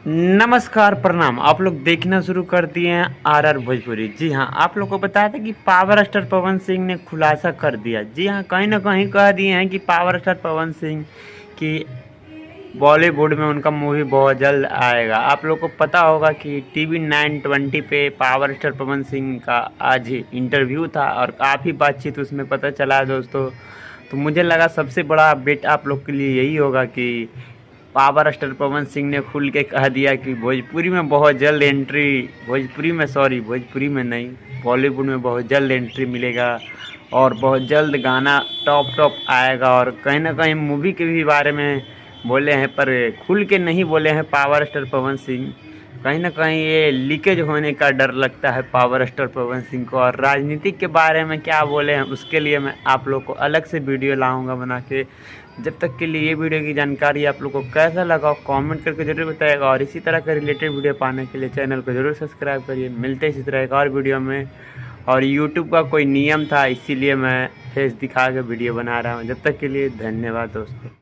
नमस्कार, प्रणाम। आप लोग देखना शुरू कर दिए हैं आरआर भोजपुरी। जी हाँ, आप लोग को बताया था कि पावर स्टार पवन सिंह ने खुलासा कर दिया। जी हाँ, कहीं न कहीं कह दिए हैं कि पावर स्टार पवन सिंह की बॉलीवुड में उनका मूवी बहुत जल्द आएगा। आप लोग को पता होगा कि टीवी 920 पे पावर स्टार पवन सिंह का आज इंटरव्यू था और काफ़ी बातचीत उसमें पता चला है दोस्तों। तो मुझे लगा सबसे बड़ा अपडेट आप लोग के लिए यही होगा कि पावर स्टार पवन सिंह ने खुल के कह दिया कि भोजपुरी में बहुत जल्द एंट्री, भोजपुरी में नहीं, बॉलीवुड में बहुत जल्द एंट्री मिलेगा और बहुत जल्द गाना टॉप आएगा। और कहीं ना कहीं मूवी के भी बारे में बोले हैं, पर खुल के नहीं बोले हैं पावर स्टार पवन सिंह। कहीं ना कहीं ये लीकेज होने का डर लगता है पावर स्टार पवन सिंह को। और राजनीतिक के बारे में क्या बोले हैं उसके लिए मैं आप लोग को अलग से वीडियो लाऊंगा बना के। जब तक के लिए ये वीडियो की जानकारी आप लोग को कैसा लगा कमेंट करके ज़रूर बताइएगा। और इसी तरह का रिलेटेड वीडियो पाने के लिए चैनल को ज़रूर सब्सक्राइब करिए। मिलते हैं इसी तरह एक और वीडियो में। और यूट्यूब का कोई नियम था, इसीलिए मैं फेस दिखा के वीडियो बना रहा हूँ। जब तक के लिए धन्यवाद दोस्तों।